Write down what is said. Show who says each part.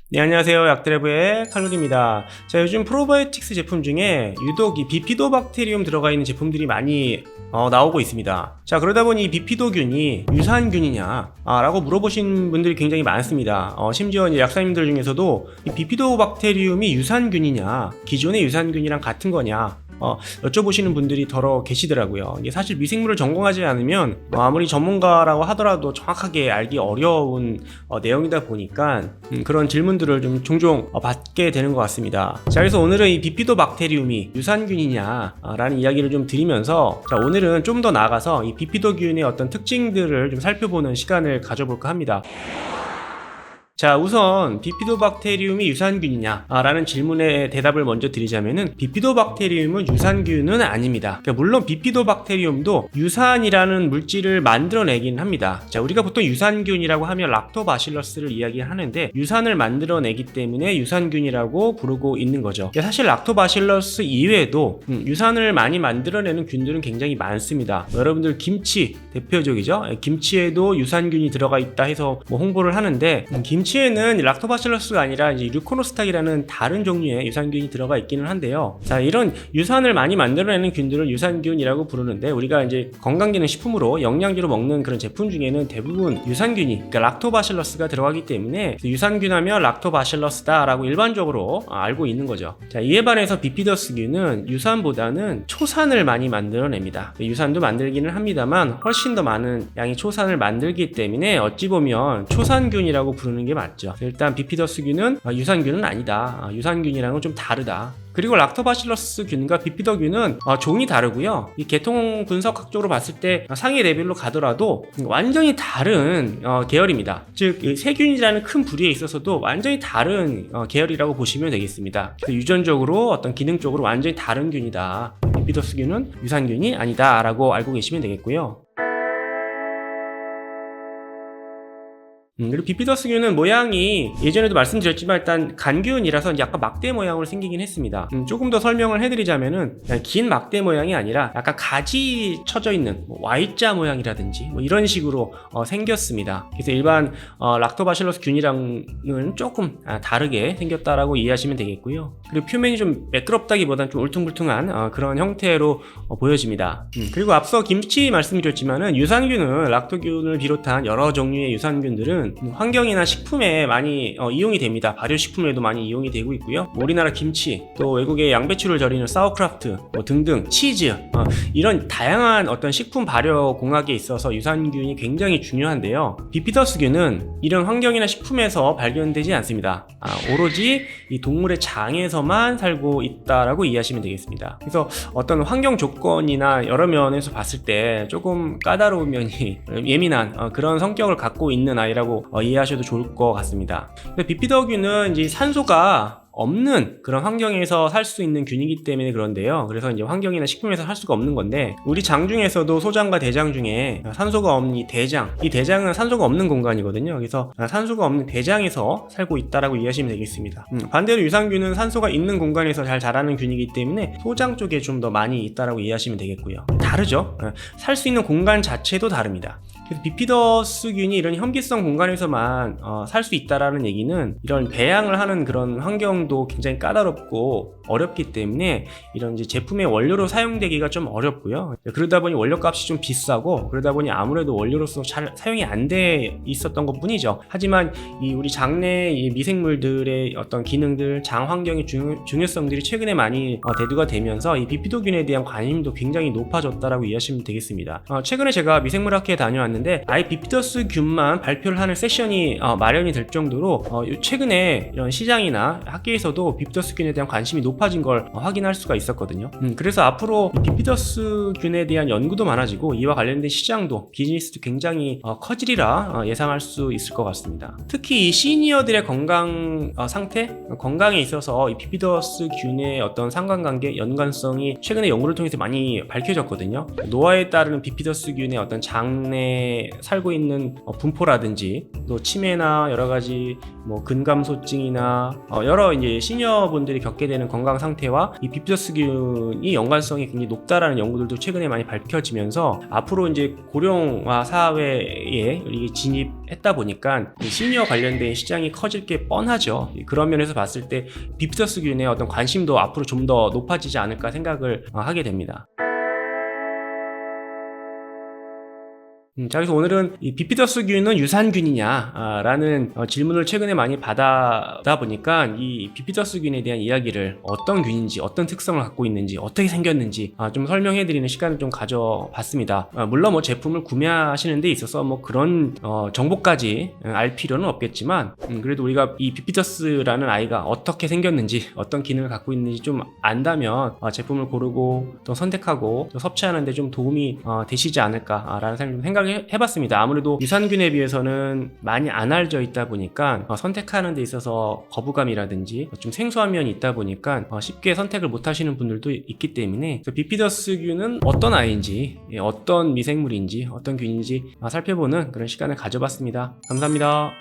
Speaker 1: 네, 안녕하세요. 약드래브의 칼로리입니다. 자, 요즘 프로바이오틱스 제품 중에 유독 이 비피도박테리움 들어가 있는 제품들이 많이 나오고 있습니다. 자, 그러다 보니 이 비피도균이 유산균이냐 라고 물어보신 분들이 굉장히 많습니다. 심지어 이제 약사님들 중에서도 이 비피도박테리움이 유산균이냐, 기존의 유산균이랑 같은 거냐 여쭤보시는 분들이 더러 계시더라고요. 이게 사실 미생물을 전공하지 않으면 아무리 전문가라고 하더라도 정확하게 알기 어려운 내용이다 보니까 그런 질문들을 좀 종종 받게 되는 것 같습니다. 자, 그래서 오늘은 이 비피도박테리움이 유산균이냐 라는 이야기를 좀 드리면서, 자, 오늘은 좀 더 나아가서 이 비피도균의 어떤 특징들을 좀 살펴보는 시간을 가져볼까 합니다. 자, 우선 비피도박테리움이 유산균이냐 라는 질문에 대답을 먼저 드리자면은, 비피도박테리움은 유산균은 아닙니다. 그러니까 물론 비피도박테리움도 유산이라는 물질을 만들어내긴 합니다. 자, 우리가 보통 유산균이라고 하면 락토바실러스를 이야기하는데, 유산을 만들어내기 때문에 유산균이라고 부르고 있는 거죠. 사실 락토바실러스 이외에도 유산을 많이 만들어내는 균들은 굉장히 많습니다. 여러분들 김치 대표적이죠. 김치에도 유산균이 들어가 있다 해서 홍보를 하는데, 김치에는 락토바실러스가 아니라 이제 류코노스탁이라는 다른 종류의 유산균이 들어가 있기는 한데요. 자, 이런 유산을 많이 만들어내는 균들을 유산균이라고 부르는데, 우리가 이제 건강기능 식품으로 영양제로 먹는 그런 제품 중에는 대부분 유산균이, 그러니까 락토바실러스가 들어가기 때문에 유산균하면 락토바실러스다라고 일반적으로 알고 있는 거죠. 자, 이에 반해서 비피더스균은 유산보다는 초산을 많이 만들어냅니다. 유산도 만들기는 합니다만 훨씬 더 많은 양의 초산을 만들기 때문에 어찌 보면 초산균이라고 부르는 게 맞죠. 일단 비피더스균은 유산균은 아니다. 유산균이랑은 좀 다르다. 그리고 락토바실러스균과 비피더균은 종이 다르고요. 이 계통 분석학적으로 봤을 때 상위 레벨로 가더라도 완전히 다른 계열입니다. 즉 세균이라는 큰 부류에 있어서도 완전히 다른 계열이라고 보시면 되겠습니다. 유전적으로 어떤 기능적으로 완전히 다른 균이다. 비피더스균은 유산균이 아니다 라고 알고 계시면 되겠고요. 그리고 비피더스균은 모양이 예전에도 말씀드렸지만 일단 간균이라서 약간 막대 모양으로 생기긴 했습니다. 조금 더 설명을 해드리자면은, 긴 막대 모양이 아니라 약간 가지 쳐져 있는 Y자 모양이라든지 이런 식으로 생겼습니다. 그래서 일반 락토바실러스 균이랑은 조금 다르게 생겼다라고 이해하시면 되겠고요. 그리고 표면이 좀 매끄럽다기보다는 좀 울퉁불퉁한 그런 형태로 보여집니다. 그리고 앞서 김치 말씀드렸지만은, 유산균은 락토균을 비롯한 여러 종류의 유산균들은 환경이나 식품에 많이 이용이 됩니다. 발효식품에도 많이 이용이 되고 있고요. 우리나라 김치, 또 외국의 양배추를 절이는 사워크라프트 등등, 치즈, 이런 다양한 어떤 식품 발효 공학에 있어서 유산균이 굉장히 중요한데요. 비피더스균은 이런 환경이나 식품에서 발견되지 않습니다. 오로지 이 동물의 장에서만 살고 있다라고 이해하시면 되겠습니다. 그래서 어떤 환경 조건이나 여러 면에서 봤을 때 조금 까다로운 면이 예민한 그런 성격을 갖고 있는 아이라고 이해하셔도 좋을 것 같습니다. 근데 비피더균은 이제 산소가 없는 그런 환경에서 살 수 있는 균이기 때문에 그런데요. 그래서 이제 환경이나 식품에서 살 수가 없는 건데, 우리 장 중에서도 소장과 대장 중에 산소가 없는 이 대장, 이 대장은 산소가 없는 공간이거든요. 그래서 산소가 없는 대장에서 살고 있다라고 이해하시면 되겠습니다. 반대로 유산균은 산소가 있는 공간에서 잘 자라는 균이기 때문에 소장 쪽에 좀 더 많이 있다라고 이해하시면 되겠고요. 다르죠? 살 수 있는 공간 자체도 다릅니다. 그래서 비피더스균이 이런 혐기성 공간에서만 살 수 있다라는 얘기는, 이런 배양을 하는 그런 환경도 굉장히 까다롭고 어렵기 때문에 이런 이제 제품의 원료로 사용되기가 좀 어렵고요. 그러다 보니 원료값이 좀 비싸고, 그러다 보니 아무래도 원료로서 잘 사용이 안 돼 있었던 것 뿐이죠. 하지만 이 우리 장내 이 미생물들의 어떤 기능들, 장 환경의 중요성들이 최근에 많이 대두가 되면서 이 비피도균에 대한 관심도 굉장히 높아졌다라고 이해하시면 되겠습니다. 최근에 제가 미생물학회에 다녀왔는데, 아예 비피더스균만 발표를 하는 세션이 마련이 될 정도로 최근에 이런 시장이나 학계에서도 비피더스균에 대한 관심이 높아진 걸 확인할 수가 있었거든요. 그래서 앞으로 비피더스균에 대한 연구도 많아지고, 이와 관련된 시장도, 비즈니스도 굉장히 커지리라 예상할 수 있을 것 같습니다. 특히 이 시니어들의 건강 상태, 건강에 있어서 이 비피더스균의 어떤 상관관계, 연관성이 최근에 연구를 통해서 많이 밝혀졌거든요. 노화에 따르는 비피더스균의 어떤 장내 안에 살고 있는 분포라든지 또 치매나 여러 가지 뭐 근감소증이나 여러 이제 시니어분들이 겪게 되는 건강 상태와 이 비피더스균이 연관성이 굉장히 높다라는 연구들도 최근에 많이 밝혀지면서 앞으로 이제 고령화 사회에 이게 진입했다 보니까 시니어 관련된 시장이 커질 게 뻔하죠. 그런 면에서 봤을 때 비피더스균의 어떤 관심도 앞으로 좀 더 높아지지 않을까 생각을 하게 됩니다. 자, 그래서 오늘은 이 비피더스균은 유산균이냐 라는 질문을 최근에 많이 받아다 보니까 이 비피더스균에 대한 이야기를 어떤 균인지, 어떤 특성을 갖고 있는지, 어떻게 생겼는지 좀 설명해드리는 시간을 좀 가져봤습니다. 물론 뭐 제품을 구매하시는 데 있어서 뭐 그런 정보까지 알 필요는 없겠지만 그래도 우리가 이 비피더스라는 아이가 어떻게 생겼는지, 어떤 기능을 갖고 있는지 좀 안다면 제품을 고르고 또 선택하고 또 섭취하는 데 좀 도움이 되시지 않을까 라는 생각을 해봤습니다. 아무래도 유산균에 비해서는 많이 안 알려져 있다 보니까 선택하는 데 있어서 거부감이라든지 좀 생소한 면이 있다 보니까 쉽게 선택을 못 하시는 분들도 있기 때문에 비피더스균은 어떤 아이인지, 어떤 미생물인지, 어떤 균인지 살펴보는 그런 시간을 가져봤습니다. 감사합니다.